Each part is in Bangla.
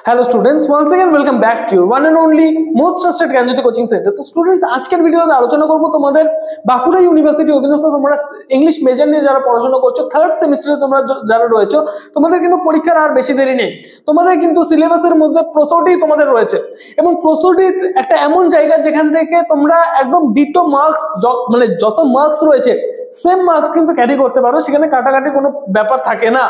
Hello students, once again welcome back to your one and only most trusted Gyanjyoti coaching centre. তো স্টুডেন্টস, আজকের ভিডিওতে আলোচনা করব তোমাদের বাঁকুড়া ইউনিভার্সিটি অধীনস্থ তোমরা ইংলিশ মেজর নিয়ে যারা পড়াশোনা করছো, থার্ড সেমিস্টারে তোমরা যারা রয়েছো, তোমাদের কিন্তু পরীক্ষার আর বেশি দেরি নেই। তোমাদের কিন্তু সিলেবাসের মধ্যে প্রসোডি তোমাদের রয়েছে এবং প্রসোডি একটা এমন জায়গা যেখান থেকে তোমরা একদম ডিটো মার্কস, মানে যত মার্কস রয়েছে সেম মার্কস কিন্তু ক্যারি করতে পারো, সেখানে কাটাকাটি কোনো ব্যাপার থাকে না।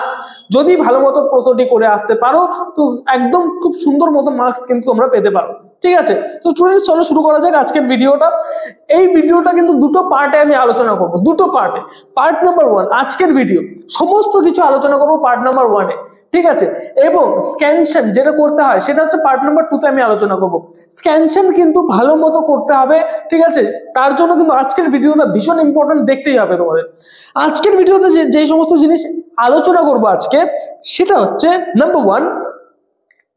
যদি ভালো মতো প্রসোডি করে আসতে পারো তো একদম খুব সুন্দর মতো মার্কস কিন্তু তোমরা পেতে পারো। ঠিক আছে, তো স্টুডেন্টস চলো শুরু করা যাক আজকের ভিডিওটা। এই ভিডিওটা কিন্তু দুটো পার্টে আমি আলোচনা করব, দুটো পার্টে। পার্ট নাম্বার 1 আজকের ভিডিও সমস্ত কিছু আলোচনা করব পার্ট নাম্বার 1-এ, ঠিক আছে। এবং স্ক্যানশন যেটা করতে হয় সেটা হচ্ছে পার্ট নাম্বার 2-তে আমি আলোচনা করব। স্ক্যানশন কিন্তু ভালো মতো করতে হবে, ঠিক আছে। তার জন্য কিন্তু আজকের ভিডিওটা ভীষণ ইম্পর্টেন্ট, দেখতেই হবে তোমাদের। আজকের ভিডিওতে যে সমস্ত জিনিস আলোচনা করব আজকে সেটা হচ্ছে number 1,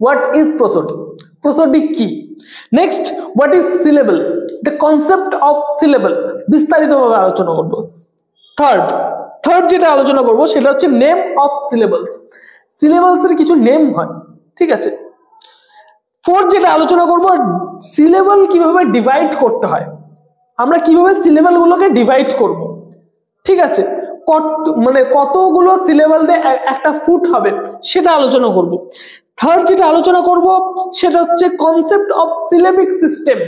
what is prosody? Prosody কি? Next, what is syllable? The concept of syllable বিস্তারিতভাবে আলোচনা করব। থার্ড যেটা আলোচনা করব সেটা হচ্ছে নেম অফ সিলেবলস। সিলেবলস এর কিছু নেম হয়, ঠিক আছে। ফোর্থ যেটা আলোচনা করব, সিলেবল কিভাবে ডিভাইড করতে হয়, আমরা কিভাবে সিলেবল গুলোকে ডিভাইড করব, ঠিক আছে। মানে কতগুলো সিলেবল দিয়ে একটা ফুট হবে সেটা আলোচনা করব। থার্ড যেটা আলোচনা করব সেটা হচ্ছে concept of syllabic system.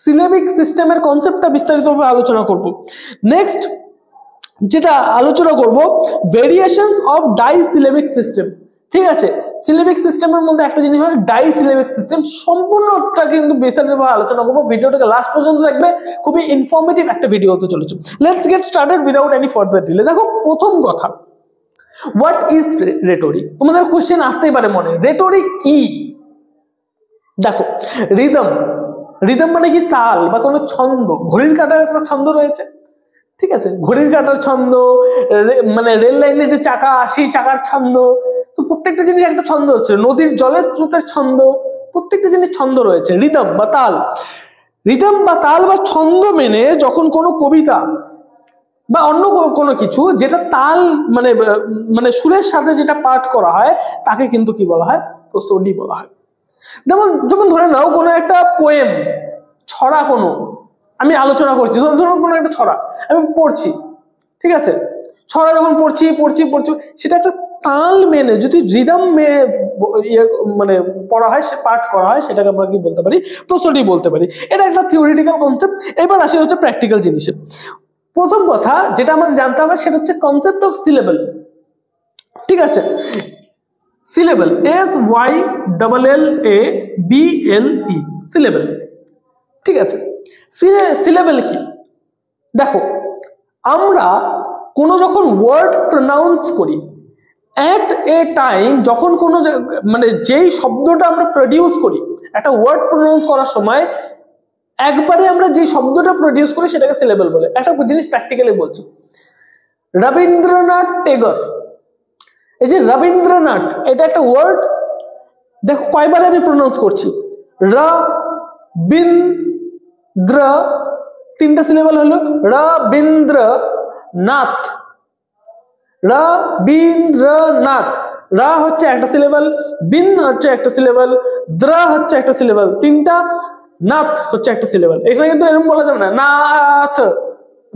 Syllabic সিস্টেমের কনসেপ্টটা বিস্তারিতভাবে আলোচনা করব। নেক্সট যেটা আলোচনা করব, variations of the syllabic system, ঠিক আছে। সিলেবিক সিস্টেমের মধ্যে একটা জিনিস হয় ডাই সিলেবিক সিস্টেম, সম্পূর্ণটা কিন্তু বিস্তারিতভাবে আলোচনা করব। ভিডিওটাকে লাস্ট পর্যন্ত দেখবে, খুবই ইনফরমেটিভ একটা ভিডিও হতে চলেছে। Let's get started without any further delay. দেখো, প্রথম কথা, হোয়াট ইজ রেটরিক? তোমাদের কোশ্চেন আসতেই পারে মনে, রেটরিক কি? দেখো, রিদম মানে কি? তাল বা কোনো ছন্দ। ঘড়ির কাঁটার একটা ছন্দ রয়েছে, ঠিক আছে। ঘড়ির কাঁটার ছন্দ, মানে রেল লাইনে যে চাকা, সেই চাকার ছন্দ। তো প্রত্যেকটা জিনিস একটা ছন্দ হচ্ছে, নদীর জলের স্রোতের ছন্দ, প্রত্যেকটা জিনিস ছন্দ রয়েছে। রিদম বা তাল বা ছন্দ মেনে যখন কোনো কবিতা বা অন্য কোনো কিছু যেটা তাল মানে সুরের সাথে যেটা পাঠ করা হয় তাকে কিন্তু কি বলা হয়? প্রসোডি বলা হয়। যেমন ধরে নাও কোনো একটা পোয়েম, ছড়া কোনো আমি আলোচনা করছি, ধরুন কোনো একটা ছড়া আমি পড়ছি, ঠিক আছে। ছড়া যখন পড়ছি সেটা একটা তাল মেনে যদি রিদম মেনে মানে পড়া হয়, পাঠ করা হয়, সেটাকে আমরা কি বলতে পারি? প্রসোডি বলতে পারি। এটা একটা থিওরিটিক্যাল কনসেপ্ট। এবার আসি হচ্ছে প্র্যাকটিক্যাল জিনিসে। প্রথম কথা যেটা আমাদের জানতে হবে সেটা হচ্ছে কনসেপ্ট অফ সিলেবল, ঠিক আছে। সিলেবল, SYLLABLE, সিলেবল, ঠিক আছে। সিলেবল কি? দেখো, আমরা কোনো যখন ওয়ার্ড প্রনাউন্স করি এট এ টাইম, যখন কোনো মানে যেই শব্দটা আমরা প্রডিউস করি একটা ওয়ার্ড প্রনাউন্স করার সময়, একবারে আমরা যে শব্দটা প্রডিউস করি সেটাকে সিলেবল বলে। একটা জিনিস প্র্যাকটিক্যালি বলছি, রবীন্দ্রনাথ টেগর, এই যে রবীন্দ্রনাথ, এটা একটা ওয়ার্ড। দেখো কয়বারে আমি প্রনাউন্স করছি, রবীন্দ্র, তিনটা সিলেবল হলো, রবীন্দ্রনাথ, রবীন্দ্রনাথ। রা হচ্ছে একটা সিলেবল, বিন হচ্ছে একটা সিলেবল, দ্র হচ্ছে একটা সিলেবল, তিনটা, নাথ হচ্ছে একটা সিলেবল। এখানে কিন্তু এরকম বলা যাবে না নাথ,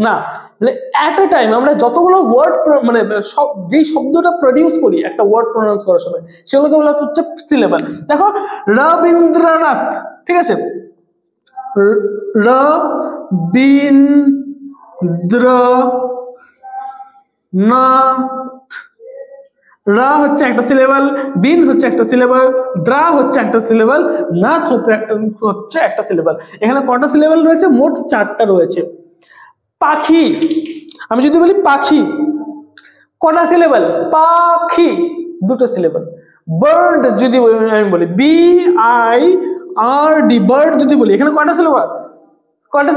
না। মানে এট এ টাইম আমরা যতগুলো ওয়ার্ড মানে যেই শব্দটা প্রডিউস করি একটা ওয়ার্ড প্রনাউন্স করার সময়, সেগুলোকে বলা হচ্ছে সিলেবল। দেখো, রবীন্দ্রনাথ, ঠিক আছে, রবীন্দ্রনাথ। রা হচ্ছে একটা সিলেবল, বিন হচ্ছে একটা সিলেবল, দ্রা হচ্ছে একটা সিলেবল, নাথ হচ্ছে একটা সিলেবল। এখানে কটা সিলেবল রয়েছে? মোট 4টা রয়েছে। পাখি, আমি যদি বলি পাখি, কটা সিলেবল? পাখি, 2টো সিলেবল। বার্ড যদি আমি বলি BIRD, বার্ড যদি বলি, এখানে কটা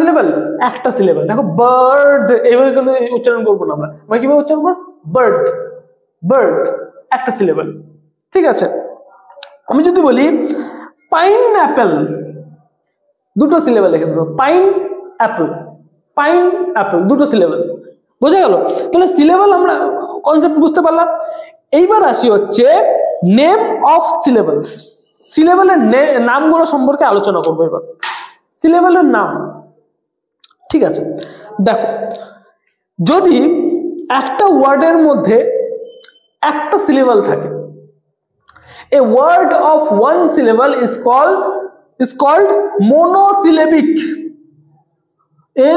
সিলেবল? একটা সিলেবল। দেখো, বার্ড এইভাবে কিন্তু উচ্চারণ করবো না আমরা কিভাবে উচ্চারণ করবো? বার্ড, একটা সিলেবল, ঠিক আছে। আমি যদি বলি পাইনঅ্যাপল, 2টো সিলেবল লিখে দেবো, পাইনঅ্যাপল, 2টো সিলেবল। বোঝা গেল? তাহলে সিলেবল আমরা কনসেপ্ট বুঝতে পারলাম। এইবার আসি হচ্ছে নেম অফ সিলেবলস। সিলেবেলের নামগুলো সম্পর্কে আলোচনা করবো এবার। সিলেবেলের নাম, ঠিক আছে, দেখো যদি একটা ওয়ার্ডের মধ্যে একটা সিলেবেল থাকে, a word of one syllable is called monosyllabic,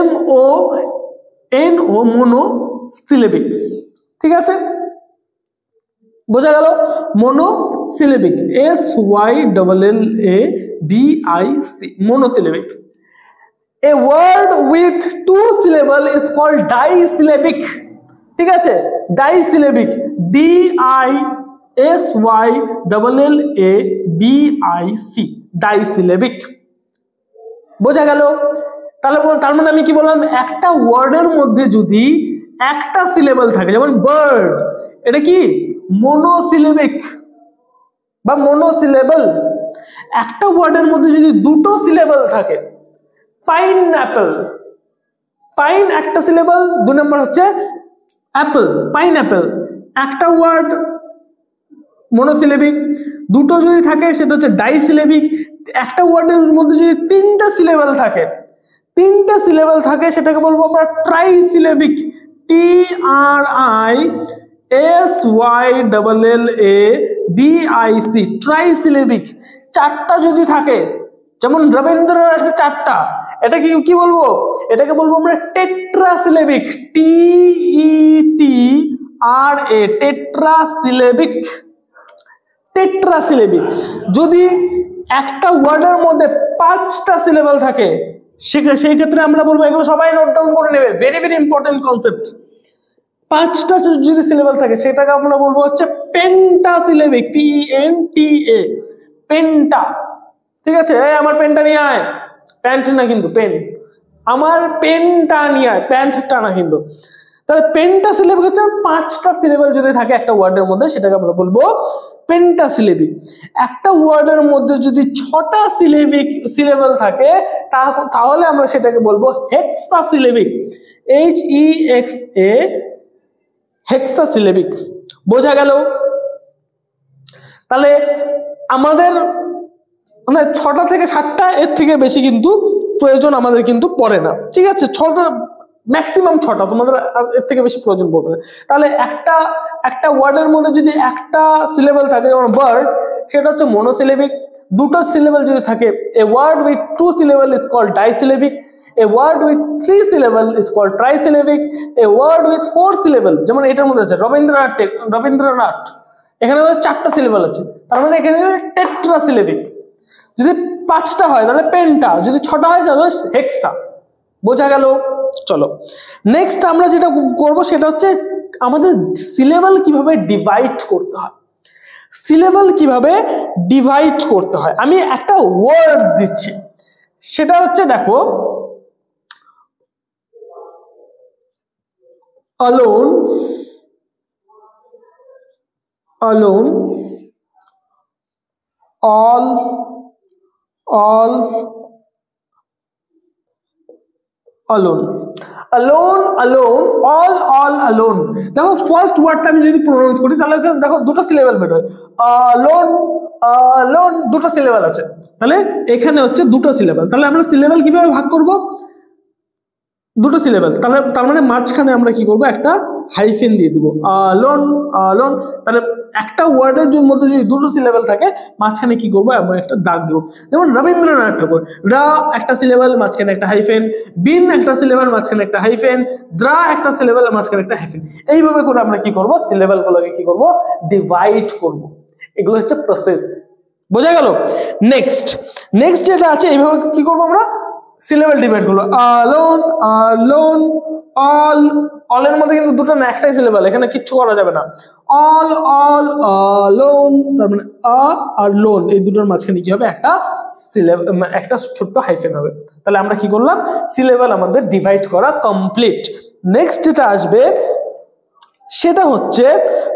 MONO monosyllabic, ঠিক আছে, বোঝা গেল? monosyllabic, SYLLABIC, monosyllabic. A word with two syllable is called disyllabic, ঠিক আছে, disyllabic, DISYLLABIC, disyllabic, বোঝা গেল? তাহলে তার মানে আমি কি বললাম, একটা ওয়ার্ডের মধ্যে যদি একটা সিলেবল থাকে, যেমন বার্ড, এটা কি মনোসিলেবিক বা মনোসিলেবল। একটা ওয়ার্ডের মধ্যে যদি দুটো সিলেবল থাকে, পাইনঅ্যাপল, পাইন একটা সিলেবল, 2 নম্বর হচ্ছে অ্যাপল, পাইনঅ্যাপল, একটা ওয়ার্ড মনোসিলেবিক। দুটো যদি থাকে সেটা হচ্ছে ডাইসিলেবিক। একটা ওয়ার্ডের মধ্যে যদি তিনটা সিলেবল থাকে, তিনটা সিলেবল থাকে, সেটাকে বলবো আমরা ট্রাইসিলেবিক, TRISYLLABIC, ট্রাইসিলেবিক। চারটা যদি থাকে, যেমন রবীন্দ্রনাথের চারটা, এটা কি বলবো, এটাকে বলবো আমরা টেট্রাসিলেবিক, TETRA, টেট্রাসিলেবিক, টেট্রাসিলেবিক। যদি একটা ওয়ার্ডের মধ্যে 5টা সিলেবল থাকে, সেই ক্ষেত্রে আমরা বলবো, এগুলো সবাই নোট ডাউন করে নেবে, ভেরি ভেরি ইম্পর্টেন্ট কনসেপ্ট। 5টা যদি সিলেবল থাকে সেটাকে আমরা বলবো হচ্ছে পেন্টাসিলেবিক, PENTA, পেন্টা, ঠিক আছে। আমার পেনটা নিয়ে আয়, প্যান্ট না কিন্তু পেন, আমার পেনটা নিয়ে আয়, প্যান্টটা না কিন্তু। তাহলে পেন্টাসিলেবিক হচ্ছে 5টা সিলেবল যদি থাকে একটা ওয়ার্ডের মধ্যে, সেটাকে আমরা বলবো পেন্টাসিলেবিক। একটা ওয়ার্ডের মধ্যে যদি 6টা সিলেবল থাকে, তাহলে আমরা সেটাকে বলবো হেক্সাসিলেবিক, HEXA, হেক্সাসিলেবিক, বোঝা গেল? তাহলে আমাদের মানে 6টা থেকে 7টা, এর থেকে বেশি কিন্তু প্রয়োজন আমাদের কিন্তু পড়ে না, ঠিক আছে। 6টা ম্যাক্সিমাম 6টা, তোমাদের এর থেকে বেশি প্রয়োজন পড়বে না। তাহলে একটা ওয়ার্ডের মধ্যে যদি একটা সিলেবল থাকে, যেমন বার্ড, সেটা হচ্ছে মনোসিলেবিক। দুটো সিলেবল যদি থাকে, a word with 2 syllable is called disyllabic, a word with 3 syllable is called trisyllabic, a word with 4 syllable, যেমন এটার মধ্যে আছে রবীন্দ্রনাথ, এখানে 4টা সিলেবল আছে, তার মানে এখানে টেট্রাসিলেবিক। যদি 5টা হয় তাহলে পেন্টা, যদি 6টা হয় তাহলে হেক্সা, বোঝা গেল? চলো নেক্সট আমরা যেটা করব সেটা হচ্ছে আমাদের সিলেবল কিভাবে ডিভাইড করতে হয়। সিলেবল কিভাবে ডিভাইড করতে হয়, আমি একটা ওয়ার্ড দিচ্ছি, সেটা হচ্ছে দেখো, alone, alone, all, alone, alone, alone, all alone। দেখো ফার্স্ট ওয়ার্ডটা আমি যদি প্রোনাউন্স করি তাহলে দেখো দুটো সিলেবল বের হয়, alone, alone, দুটো সিলেবল আছে, তাহলে এখানে হচ্ছে দুটো সিলেবল। তাহলে আমরা সিলেবল কিভাবে ভাগ করব, দুটো সিলেবল, তাহলে তার মানে মাঝখানে আমরা কি করব, একটা হাইফেন দিয়ে দিব, alone, alone। তাহলে একটা ওয়ার্ডের মধ্যে যদি দুটো সিলেবল থাকে, মাঝখানে কি করব, আমরা একটা দাগ দেব। যেমন রবীন্দ্রনাথ ঠাকুর, রা একটা সিলেবল, মাঝখানে একটা হাইফেন, বিন একটা সিলেবল, মাঝখানে একটা হাইফেন, দ্রা একটা সিলেবল, মাঝখানে একটা হাইফেন। এইভাবে করে আমরা কি করব, সিলেবলগুলোকে কি করব, ডিভাইড করব। এগুলো হচ্ছে প্রসেস, বোঝা গেল? নেক্সট যেটা আছে, এইভাবে কি করব আমরা, সিলেবল ডিভাইড করবো, alone, alone, all, all এর মধ্যে কিন্তু দুটো না, একটাই সিলেবল, এখানে কিচ্ছু করা যাবে না। all, alone, তার মানে আ আর লোন, এই দুটোর মাঝখানে কি হবে, একটা সিলেবল, একটা ছোট্ট হাইফেন হবে। তাহলে আমরা কি করলাম, সিলেবল আমাদের ডিভাইড করা কমপ্লিট। নেক্সট যেটা আসবে সেটা হচ্ছে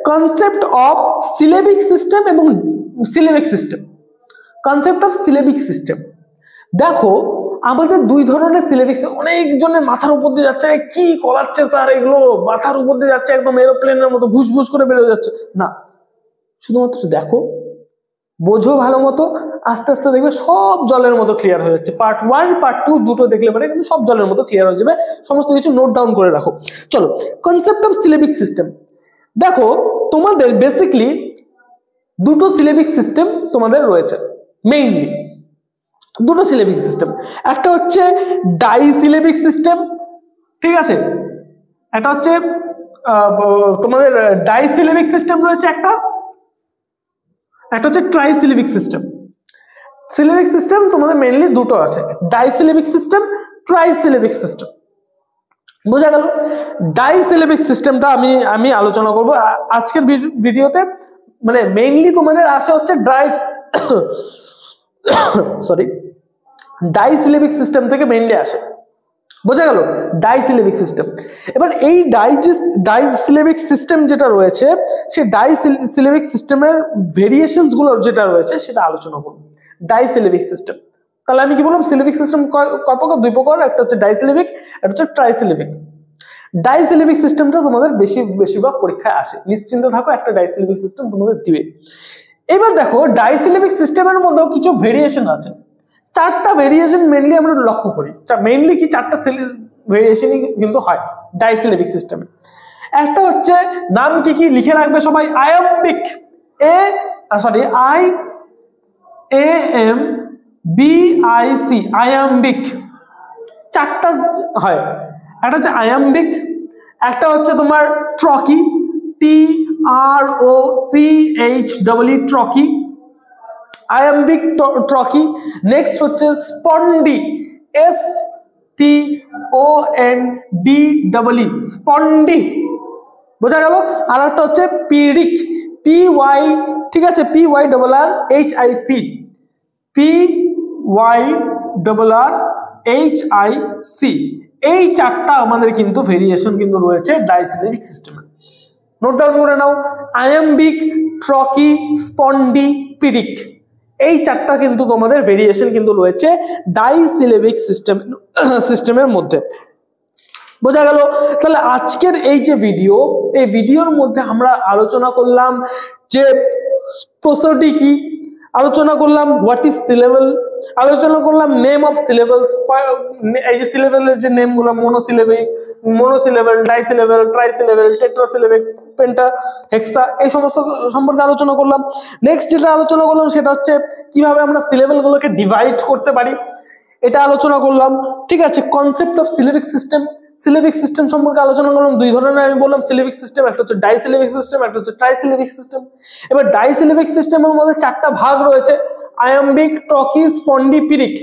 কনসেপ্ট অফ সিলেবিক সিস্টেম এবং syllabic system. Concept of syllabic system, দেখো আমাদের দুই ধরনের সিলেবিক্স, অনেকজনের মাথার উপর দিয়ে যাচ্ছে, কি করাচ্ছে স্যার এগুলো, মাথার উপর দিয়ে যাচ্ছে, একদম এরোপ্লেনের মতো ঘুষ ঘুষ করে বেরোয় যাচ্ছে না। শুধুমাত্র দেখো, বোঝো ভালো মতো, আস্তে আস্তে দেখবে সব জলের মতো ক্লিয়ার হয়ে যাচ্ছে। পার্ট 1 পার্ট 2 দুটো দেখলে পরে কিন্তু সব জলের মতো ক্লিয়ার হয়ে যাবে। সমস্ত কিছু নোট ডাউন করে রাখো। চলো, কনসেপ্ট অফ সিলেবিক সিস্টেম। দেখো তোমাদের বেসিকলি দুটো সিলেবিক সিস্টেম তোমাদের রয়েছে, মেইনলি দুটো সিলেবিক সিস্টেম। একটা হচ্ছে ডাইসিলেবিক সিস্টেম, ঠিক আছে, একটা হচ্ছে তোমাদের ডাইসিলেবিক সিস্টেম রয়েছে, একটা হচ্ছে ট্রাইসিলেবিক সিস্টেম। সিলেবিক সিস্টেম তোমাদের মেইনলি দুটো আছে, ডাইসিলেবিক সিস্টেম, ট্রাইসিলেবিক সিস্টেম। বোঝা গেল? ডাইসিলেবিক সিস্টেমটা আমি আলোচনা করব আজকের ভিডিওতে। মানে মেইনলি তোমাদের আসে হচ্ছে ডাইসিলেবিক সিস্টেম থেকে মেইনলি আসে। বোঝা গেল? Disyllabic system. এবার এই ডাইসিলেবিক সিস্টেম যেটা রয়েছে, সেই ডাইসিলেবিক সিস্টেমের ভেরিয়েশনস গুলো যেটা রয়েছে সেটা আলোচনা করব। ডাইসিলেবিক সিস্টেম, তাহলে আমি কি বললাম, সিলেবিক সিস্টেম কয় প্রকার? দুই প্রকার, একটা হচ্ছে ডাইসিলেবিক, একটা হচ্ছে ট্রাইসিলেবিক। ডাইসিলেবিক সিস্টেমটা তোমাদের বেশিরভাগ পরীক্ষায় আসে, নিশ্চিন্ত থাকো একটা ডাইসিলেবিক সিস্টেম তোমাদের দিবে। এবার দেখো ডাইসিলেবিক সিস্টেমের মধ্যেও কিছু ভেরিয়েশন আছে, চারটা ভেরিয়েশন মেইনলি আমরা লক্ষ্য করি। মেইনলি কি চারটা ভেরিয়েশনই কিন্তু হয় ডাইসিলেবিক সিস্টেমে। একটা হচ্ছে, নাম কি লিখে রাখবে সবাই, আয়াম্বিক, IAMBIC, আয়াম্বিক। চারটা হয়, একটা হচ্ছে আয়াম্বিক, একটা হচ্ছে তোমার ট্রকি, TROCHE, ট্রকি, আয়াম্বিক ট্রকি। নেক্সট হচ্ছে স্পন্ডি, SPONDE, স্পন্ডি। বোঝা গেল? আর একটা হচ্ছে পিরিক, ঠিক আছে, PYRRHIC, এই চারটা আমাদের কিন্তু ভেরিয়েশন কিন্তু রয়েছে ডাইসিলেবিক সিস্টেমে। নোট ডাউন করে নাও, আয়াম্বিক, ট্রকি, স্পন্ডি, পিরিক, এই চারটা কিন্তু তোমাদের ভেরিয়েশন কিন্তু রয়েছে ডাইসিলেবিক সিস্টেমের মধ্যে। বোঝা গেল? তাহলে আজকের এই যে ভিডিও, এই ভিডিওর মধ্যে আমরা আলোচনা করলাম যে প্রসিডি কি, আলোচনা করলাম হোয়াট ইজ সিলেবল, আলোচনা করলাম নেম অফ সিলেবলস, এই যে সিলেবলের যে নেমগুলো, মোনোসিলেবল, ডাইসিলেবল, ট্রাইসিলেবল, টেট্রাসিলেবল, পেন্টা, হেক্সা, এই সমস্ত সম্পর্কে আলোচনা করলাম। নেক্সট যেটা আলোচনা করলাম সেটা হচ্ছে কিভাবে আমরা সিলেবলগুলোকে ডিভাইড করতে পারি, এটা আলোচনা করলাম। ঠিক আছে, concept of syllabic system, syllabic system সম্পর্কে আলোচনা করলাম। দুই ধরনের আমি বললাম সিলেবিক সিস্টেম, একটা হচ্ছে ডাইসিলেবিক সিস্টেম, একটা হচ্ছে ট্রাইসিলেবিক সিস্টেম। এবার ডাইসিলেবিক সিস্টেমের মধ্যে চারটা ভাগ রয়েছে, আয়াম্বিক, ট্রকি, স্পন্ডি, পিরিক।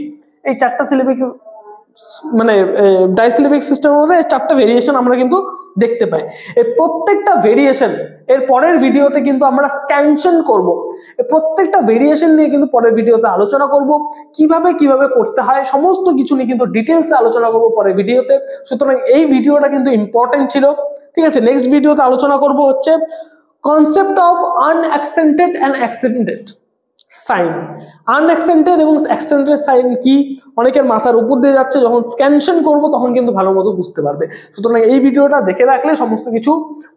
এই চারটা সিলেবিক মানে ডাইসিলেবিক সিস্টেমের মধ্যে চারটা ভেরিয়েশন আমরা কিন্তু দেখতে পাই। এই প্রত্যেকটা ভেরিয়েশন এর পরের ভিডিওতে কিন্তু আমরা স্ক্যানশন করব, প্রত্যেকটা ভেরিয়েশন নিয়ে কিন্তু পরের ভিডিওতে আলোচনা করব, কিভাবে করতে হয় সমস্ত কিছু নিয়ে কিন্তু ডিটেলসে আলোচনা করব পরের ভিডিওতে। সুতরাং এই ভিডিওটা কিন্তু ইম্পর্টেন্ট ছিল। ঠিক আছে, নেক্সট ভিডিওতে আলোচনা করব হচ্ছে কনসেপ্ট অফ আনঅ্যাকসেন্টেড এন্ড অ্যাকসেন্টেড সাইন। আনঅ্যাকসেন্টেড এবং অ্যাকসেন্টেড সাইন কি অনেকের মাথার উপর দিয়ে যাচ্ছে, যখন স্ক্যানশন করব তখন কিন্তু ভালো মতো বুঝতে পারবে। সুতরাং এই ভিডিওটা দেখে রাখলে সমস্ত কিছু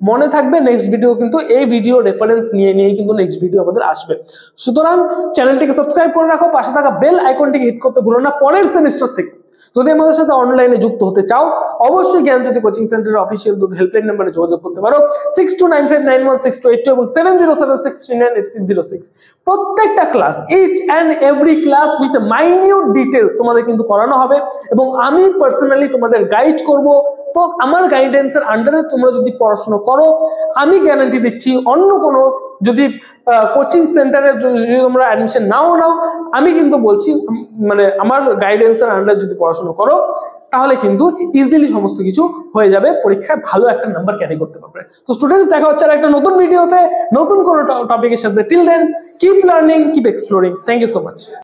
মনে থাকবে। নেক্সট ভিডিও কিন্তু এই ভিডিও রেফারেন্স নিয়ে কিন্তু নেক্সট ভিডিও আমাদের আসবে। সুতরাং চ্যানেলটিকে সাবস্ক্রাইব করে রাখো, পাশে থাকা বেল আইকনটিকে হিট করতে ভুলো না। পরের সেমিস্টার থেকে যদি আমাদের সাথে অনলাইনে যুক্ত হতে চাও, অবশ্যই জ্ঞানজ্যোতি কোচিং সেন্টারের অফিসিয়াল হেল্পলাইন নাম্বারে যোগাযোগ করতে পারো, 6295916282 এবং 7076398606। প্রত্যেকটা class, each and every class with minute details তোমাদের কিন্তু করানো হবে এবং আমি পার্সোনালি তোমাদের গাইড করব। আমার গাইডেন্সের আন্ডারে তোমরা যদি পড়াশোনা করো, আমি গ্যারান্টি দিচ্ছি অন্য কোনো যদি কোচিং সেন্টারে যদি তোমরা অ্যাডমিশন নাও, আমি কিন্তু বলছি মানে আমার গাইডেন্সের আন্ডারে যদি পড়াশোনা করো তাহলে কিন্তু ইজিলি সমস্ত কিছু হয়ে যাবে, পরীক্ষায় ভালো একটা নাম্বার ক্যারি করতে পারবে। তো স্টুডেন্টস, দেখা হচ্ছে আর একটা নতুন ভিডিওতে নতুন কোনো টপিকের সাথে। Till then, keep learning, keep exploring. Thank you so much.